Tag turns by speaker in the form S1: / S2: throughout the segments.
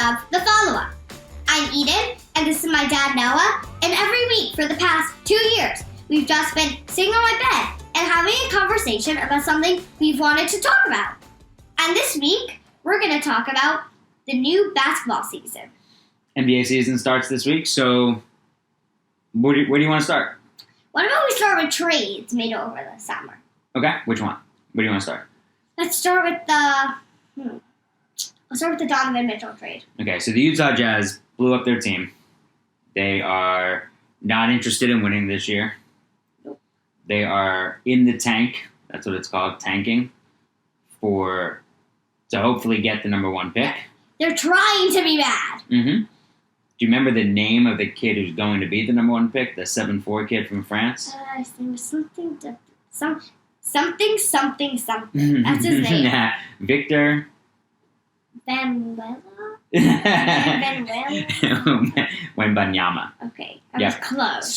S1: of The Follow-Up. I'm Eden, and this is my dad, Noah, and every week for the past 2 years, we've just been sitting on my bed and having a conversation about something we've wanted to talk about. And this week, we're going to talk about the new basketball season.
S2: NBA season starts this week, so where do you want to start?
S1: What about we start with trades made over the summer?
S2: Okay, which one? Where do you want to start?
S1: Let's start with I'll start with the Donovan Mitchell trade.
S2: Okay, so the Utah Jazz blew up their team. They are not interested in winning this year.
S1: Nope.
S2: They are in the tank. That's what it's called, tanking, to hopefully get the number 1 pick.
S1: They're trying to be bad.
S2: Mm-hmm. Do you remember the name of the kid who's going to be the number 1 pick? The 7'4" kid from France?
S1: There was something. That's his name.
S2: Victor.
S1: Venuela?
S2: Wembanyama.
S1: Okay, I was close.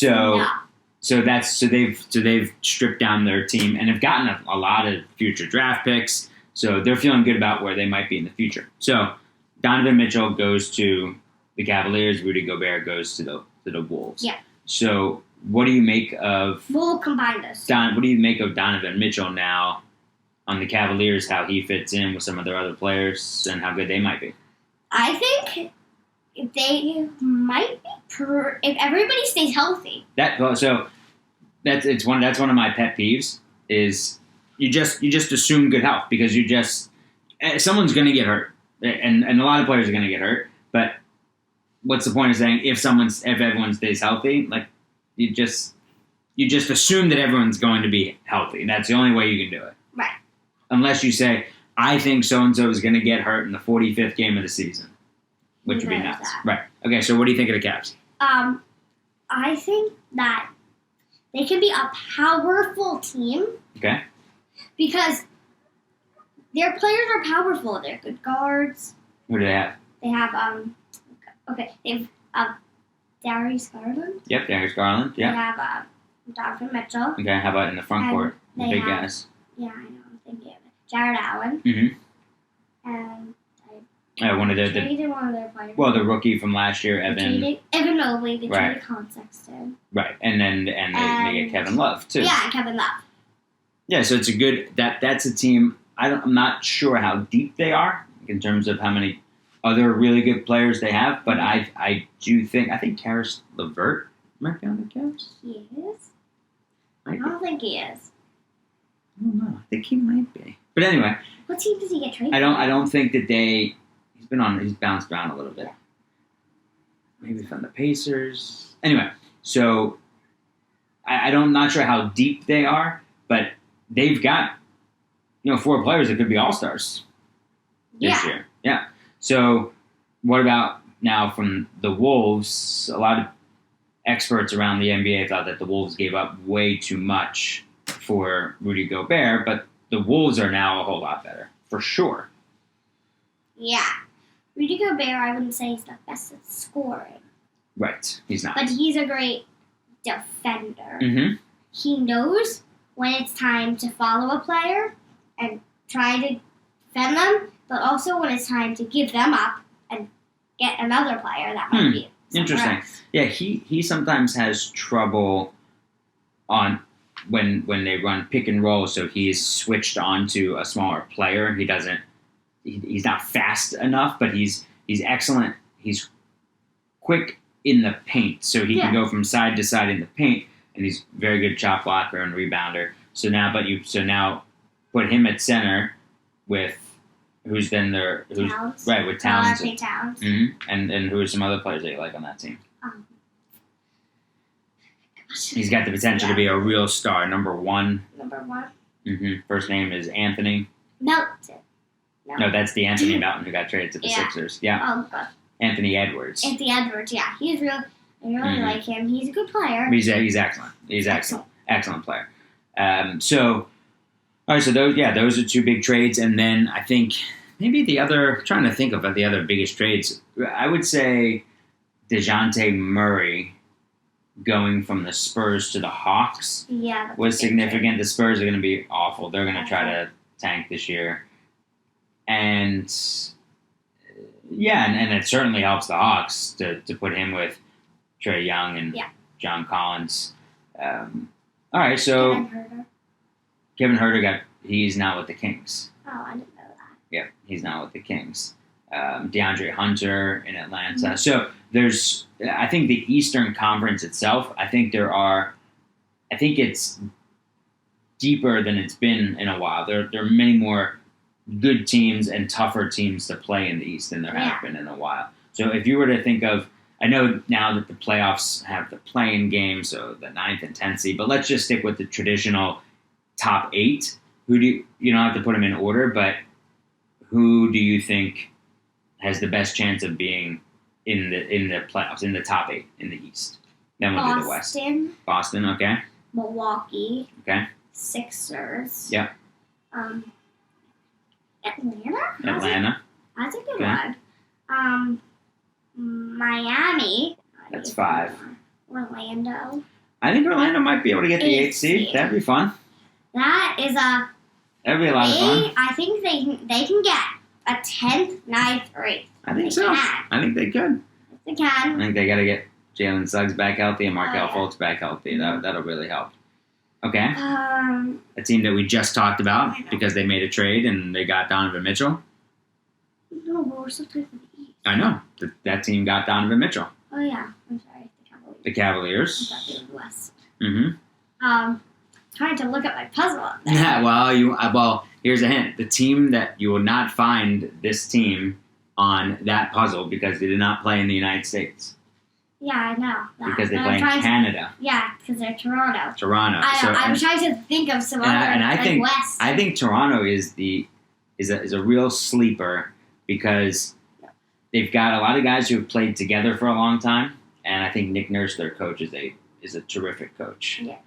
S2: So they've stripped down their team and have gotten a lot of future draft picks. So they're feeling good about where they might be in the future. So Donovan Mitchell goes to the Cavaliers. Rudy Gobert goes to the Wolves.
S1: Yeah.
S2: So what do you make of?
S1: We'll combine this.
S2: What do you make of Donovan Mitchell now on the Cavaliers? How he fits in with some of their other players and how good they might be.
S1: I think they might be if everybody stays healthy.
S2: That's one of my pet peeves is you just assume good health because someone's going to get hurt and a lot of players are going to get hurt. But what's the point of saying if everyone stays healthy? Like you just assume that everyone's going to be healthy. That's the only way you can do it.
S1: Right.
S2: Unless you say, I think so-and-so is going to get hurt in the 45th game of the season, which would be nuts. Right. Okay, so what do you think of the Cavs?
S1: I think that they can be a powerful team.
S2: Okay.
S1: Because their players are powerful. They're good guards.
S2: Who do they have?
S1: They have, they have Darius Garland.
S2: Yep, Darius Garland. Yep.
S1: They have Donovan Mitchell.
S2: Okay, how about in the front court? The big guys.
S1: Yeah, I know. I'm thinking of it. Jared Allen.
S2: Mm-hmm.
S1: And
S2: one of their
S1: players.
S2: Well, the rookie from last year,
S1: Evan Mobley. They
S2: right.
S1: traded Colin Sexton.
S2: Right, and they get Kevin Love too.
S1: Yeah, Kevin Love.
S2: Yeah, so it's a good that's a team. I'm not sure how deep they are in terms of how many other really good players they have, but I think Karis LeVert might be on the Cavs.
S1: He is. I don't think he is.
S2: I don't know. I think he might be. But anyway,
S1: what team does he get traded?
S2: I don't think that he's bounced around a little bit. Maybe from the Pacers. Anyway, so I'm not sure how deep they are, but they've got 4 players that could be all-stars this year. Yeah. So what about now from the Wolves? A lot of experts around the NBA thought that the Wolves gave up way too much for Rudy Gobert, but the Wolves are now a whole lot better, for sure.
S1: Yeah. Rudy Gobert, I wouldn't say he's the best at scoring.
S2: Right, he's not.
S1: But he's a great defender.
S2: Mm-hmm.
S1: He knows when it's time to follow a player and try to defend them, but also when it's time to give them up and get another player that might be
S2: interesting.
S1: Else.
S2: Yeah, he sometimes has trouble on when they run pick and roll, so he's switched on to a smaller player. He's not fast enough, but he's excellent. He's quick in the paint, so he can go from side to side in the paint, and he's very good shot blocker and rebounder. So now put him at center with who's
S1: Towns.
S2: Right, with Towns.
S1: Towns.
S2: Mm-hmm. And who are some other players that you like on that team? He's got the potential to be a real star. Number 1.
S1: Number 1.
S2: Mm-hmm. First name is Anthony.
S1: Melton.
S2: No, that's the Anthony Melton who got traded to the Sixers. Yeah.
S1: Oh, God.
S2: Anthony Edwards.
S1: Anthony Edwards, yeah. He's real. I really like him. He's a good player.
S2: He's excellent. He's excellent player. So those are 2 big trades. And then I think maybe trying to think of the other biggest trades, I would say DeJounte Murray going from the Spurs to the Hawks was significant. Trade. The Spurs are going to be awful. They're going to try to tank this year. And Yeah, and it certainly helps the Hawks to put him with Trae Young and John Collins. All right, so Kevin Huerter he's now with the Kings.
S1: Oh, I didn't know that.
S2: Yeah, he's now with the Kings. DeAndre Hunter in Atlanta. So I think the Eastern Conference itself, I think it's deeper than it's been in a while. There are many more good teams and tougher teams to play in the East than there have been in a while. So if you were to think of, I know now that the playoffs have the play-in game, so the 9th and 10th seed, but let's just stick with the traditional top 8. You don't have to put them in order, but who do you think has the best chance of being in the playoffs, in the top 8 in the East? Then we'll do the West. Boston, okay.
S1: Milwaukee.
S2: Okay.
S1: Sixers.
S2: Yeah.
S1: Atlanta. That's a good one. Miami.
S2: That's 5.
S1: Orlando.
S2: I think Orlando might be able to get the 8th seed. That'd be fun.
S1: That'd be
S2: a lot of fun.
S1: I think they can get a 10th, 9th, or 8th.
S2: I think so. I think they could.
S1: They can.
S2: I think they got to get Jalen Suggs back healthy and Markelle Fultz back healthy. That'll really help. Okay. A team that we just talked about because they made a trade and they got Donovan Mitchell.
S1: No, but we're still talking about the East.
S2: I know. That team got Donovan Mitchell.
S1: Oh, yeah. I'm sorry.
S2: The Cavaliers.
S1: I thought they were West.
S2: Mm-hmm.
S1: Trying to look at my puzzle up there.
S2: Yeah, well, here's a hint. The team that you will not find this team on that puzzle because they did not play in the United States.
S1: Yeah, I know. That.
S2: Because they play in Canada.
S1: Because they're Toronto.
S2: Toronto.
S1: I'm trying to think of some other West.
S2: I think Toronto is a real sleeper because they've got a lot of guys who have played together for a long time, and I think Nick Nurse, their coach, is a terrific coach.
S1: Yeah.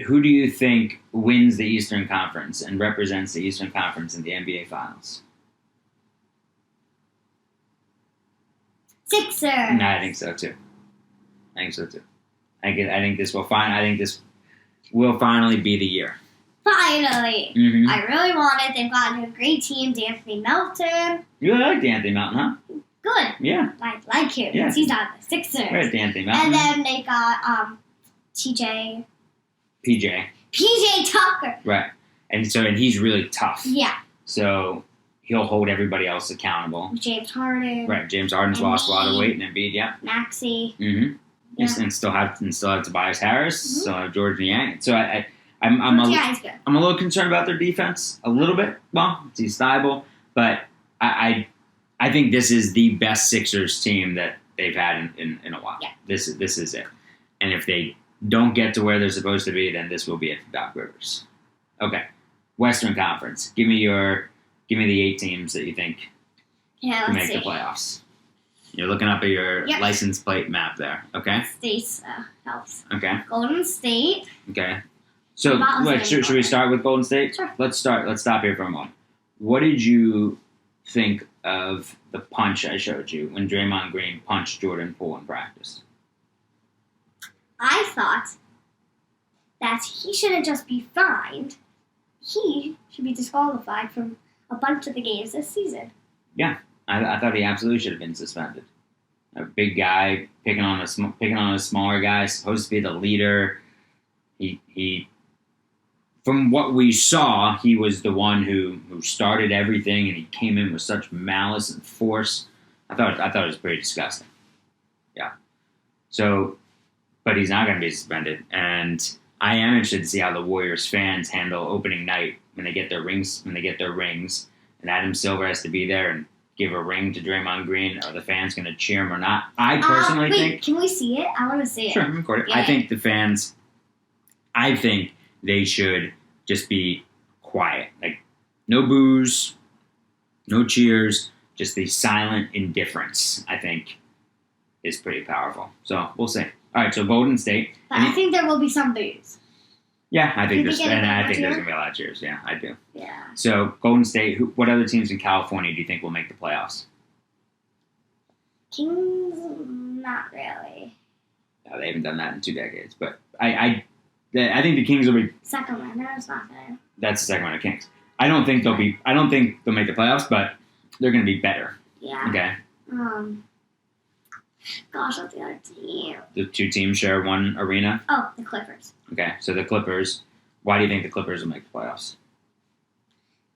S2: Who do you think wins the Eastern Conference and represents the Eastern Conference in the NBA Finals?
S1: Sixers.
S2: No, I think so too. I think this will finally be the year.
S1: Finally.
S2: Mm-hmm.
S1: I really want it. They've got a great team. D'Anthony Melton.
S2: You like D'Anthony Melton, huh?
S1: Good.
S2: Yeah.
S1: I like him.
S2: Yeah.
S1: He's on the Sixers.
S2: Where's D'Anthony Melton?
S1: And then they got PJ Tucker.
S2: Right. And he's really tough.
S1: Yeah.
S2: So he'll hold everybody else accountable.
S1: James Harden.
S2: Right. James Harden's lost a lot of weight, and Embiid, yeah.
S1: Maxey.
S2: Mm-hmm.
S1: Yeah.
S2: And still have Tobias Harris.
S1: Mm-hmm.
S2: Still have George Niang. So I'm a little concerned about their defense. A little bit. Well, it's Thibault, but I think this is the best Sixers team that they've had in a while.
S1: Yeah.
S2: This is it. And if they don't get to where they're supposed to be, then this will be it for Doc Rivers. Okay. Western Conference. Give me the 8 teams that you think can make the playoffs. You're looking up at your license plate map there. Okay.
S1: States helps.
S2: Okay.
S1: Golden State.
S2: Okay. So should we start with Golden State?
S1: Sure.
S2: Let's stop here for a moment. What did you think of the punch I showed you when Draymond Green punched Jordan Poole in practice?
S1: I thought that he shouldn't just be fined. He should be disqualified from a bunch of the games this season.
S2: Yeah, I thought he absolutely should have been suspended. A big guy picking on a smaller guy, supposed to be the leader. He from what we saw, he was the one who started everything, and he came in with such malice and force. I thought it was pretty disgusting. Yeah. So, but he's not going to be suspended, and I am interested to see how the Warriors fans handle opening night when they get their rings. And Adam Silver has to be there and give a ring to Draymond Green. Are the fans going to cheer him or not? I personally think.
S1: Can we see it? I want to see it.
S2: Sure, record it.
S1: Yeah.
S2: I think the fans. I think they should just be quiet. Like, no boos, no cheers, just the silent indifference, I think, is pretty powerful. So, we'll see. All right, so Golden State.
S1: But I think there will be some boos.
S2: Yeah, I think there's
S1: there's
S2: going to be a lot of cheers. Yeah, I do.
S1: Yeah.
S2: So, Golden State, what other teams in California do you think will make the playoffs?
S1: Kings, not really.
S2: No, they haven't done that in 2 decades. But I think the Kings will be.
S1: Sacramento's not there.
S2: That's the Sacramento Kings. I don't think they'll make the playoffs, but they're going to be better.
S1: Yeah.
S2: Okay.
S1: Gosh, what's the other team?
S2: The two teams share one arena.
S1: Oh, the Clippers.
S2: Okay, so the Clippers. Why do you think the Clippers will make the playoffs?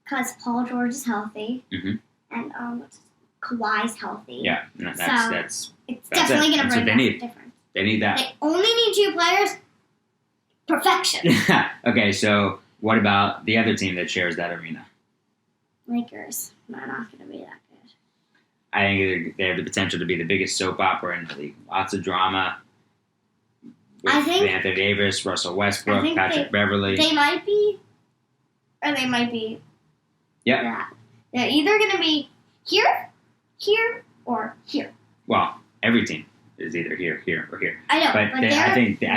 S1: Because Paul George is healthy.
S2: Mhm.
S1: And Kawhi's healthy.
S2: Yeah, that's
S1: It's
S2: That's
S1: definitely
S2: it.
S1: going to
S2: That's
S1: bring
S2: what they
S1: back
S2: need.
S1: the difference.
S2: they need that.
S1: They only need 2 players. Perfection.
S2: Okay, so what about the other team that shares that arena?
S1: Lakers. They're not going to be that good.
S2: I think they have the potential to be the biggest soap opera in the league. Lots of drama. With
S1: I think-
S2: Anthony Davis, Russell
S1: I
S2: Westbrook,
S1: think
S2: Patrick Beverly.
S1: They might be, or they might be.
S2: Yep.
S1: That. They're either going to be here, or here.
S2: Well, every team is either here, or here.
S1: I know,
S2: But I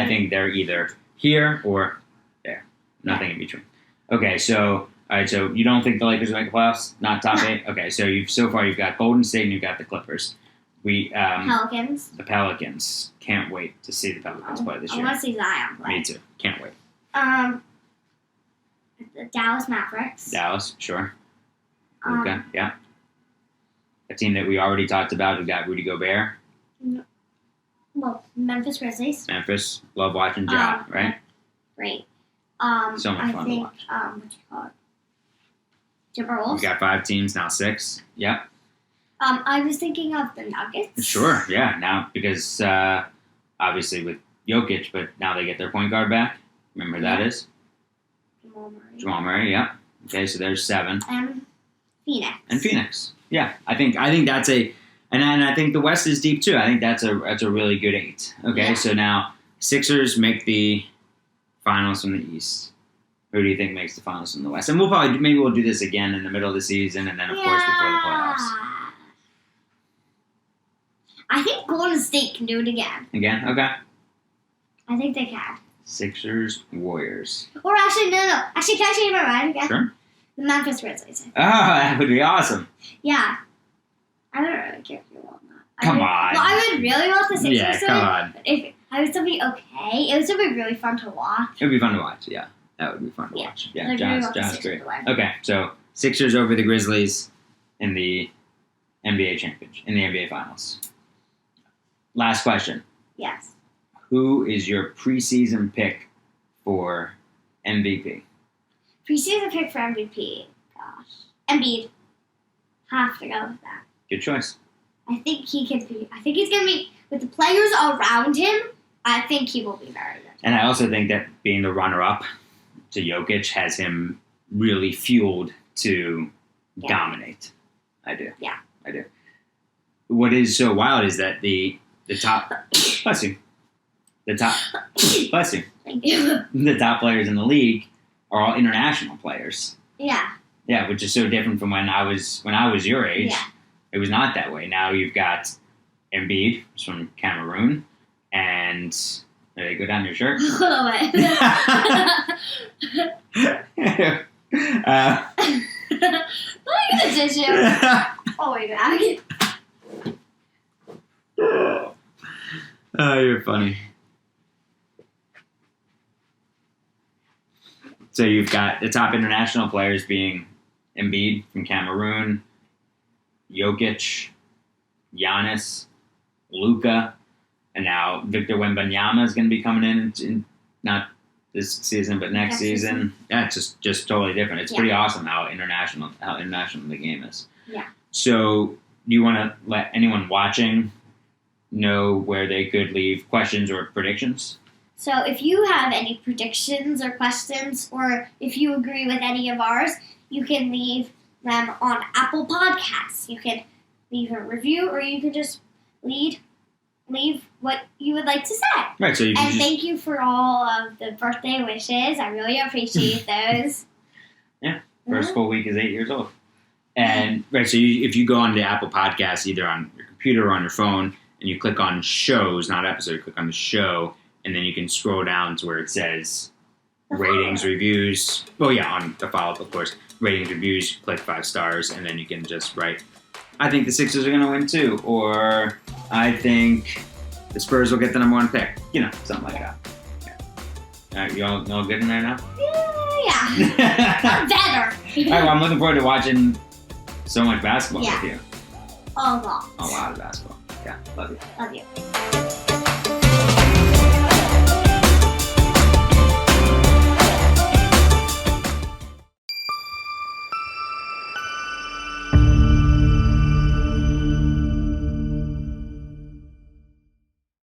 S2: think they're either here or there. Nothing in between. Okay, so all right, so you don't think the Lakers will make the playoffs? Not top 8? Okay, so you've got Golden State and you've got the Clippers.
S1: Pelicans.
S2: The Pelicans. Can't wait to see the Pelicans play this
S1: I
S2: year.
S1: want to see Zion play.
S2: Me too. Can't wait.
S1: The Dallas Mavericks.
S2: Dallas, sure.
S1: Um,
S2: Okay, yeah. A team that we already talked about. We got Rudy Gobert,
S1: Well, Memphis Grizzlies.
S2: Memphis. Love watching Ja, right?
S1: Great.
S2: So much fun to watch.
S1: What do you call it?
S2: We
S1: Timberwolves.
S2: got 5 teams, now 6. Yep.
S1: I was thinking of the Nuggets.
S2: Sure, yeah. Now, because obviously with Jokic, but now they get their point guard back. Remember who that is? Jamal Murray, yeah. Okay, so there's 7.
S1: And
S2: Phoenix. Yeah, I think that's and I think the West is deep too. I think that's a really good 8. Okay,
S1: Yeah.
S2: so now Sixers make the finals from the East. Who do you think makes the finals from the West? And maybe we'll do this again in the middle of the season, and then of course before the playoffs.
S1: I think Golden State can do it again.
S2: Again, okay.
S1: I think they can.
S2: Sixers, Warriors.
S1: Or actually, no. Actually, can I change my mind again?
S2: Sure.
S1: The Memphis Grizzlies.
S2: Oh, that would be awesome.
S1: Yeah. I don't really care if you want that.
S2: Come on.
S1: Well, I would really want the Sixers
S2: Yeah,
S1: to
S2: come
S1: win,
S2: on.
S1: but if I would still be okay. It would still be really fun to watch.
S2: It would be fun to watch. Yeah, that would be fun to
S1: Yeah.
S2: watch. Yeah,
S1: I'd really want the
S2: John's
S1: Sixers
S2: great.
S1: to win.
S2: Okay, so Sixers over the Grizzlies in the NBA championship, in the NBA finals. Last question.
S1: Yes.
S2: Who is your preseason pick for MVP?
S1: Preseason pick for MVP. Gosh. Embiid. Have to go with that.
S2: Good choice.
S1: I think he's going to be, with the players around him, I think he will be very good.
S2: And I also think that being the runner-up to Jokic has him really fueled to dominate. I do.
S1: Yeah.
S2: I do. What is so wild is that the top, bless you, bless you,
S1: Thank you.
S2: the top players in the league are all international players.
S1: Yeah.
S2: Yeah, which is so different from when I was your age.
S1: Yeah.
S2: It was not that way. Now you've got Embiid, who's from Cameroon, and did I go down your shirt?
S1: A little bit. Look at the tissue. Oh my god.
S2: Oh, you're funny. So you've got the top international players being Embiid from Cameroon, Jokic, Giannis, Luka, and now Victor Wembanyama is going to be coming in not this season, but next season. Yeah, it's just totally different. It's pretty awesome how international the game is.
S1: Yeah.
S2: So, do you want to let anyone watching know where they could leave questions or predictions?
S1: So if you have any predictions or questions, or if you agree with any of ours, you can leave them on Apple Podcasts. You can leave a review, or you can just leave what you would like to say.
S2: Right. So you can
S1: And thank you for all of the birthday wishes. I really appreciate those.
S2: Yeah. First full week is 8 years old. And right, so if you go onto Apple Podcasts, either on your computer or on your phone, and you click on shows, not episode, you click on the show, and then you can scroll down to where it says ratings, reviews. Oh yeah, on the follow-up, of course. Ratings, reviews, click 5 stars, and then you can just write, I think the Sixers are going to win too, or I think the Spurs will get the number 1 pick. You know, something like that. Yeah. All right, you all good in there now?
S1: Yeah.
S2: Better. All right, well, I'm looking forward to watching so much basketball with you.
S1: a lot.
S2: A lot of basketball. Yeah, love you.
S1: Love you.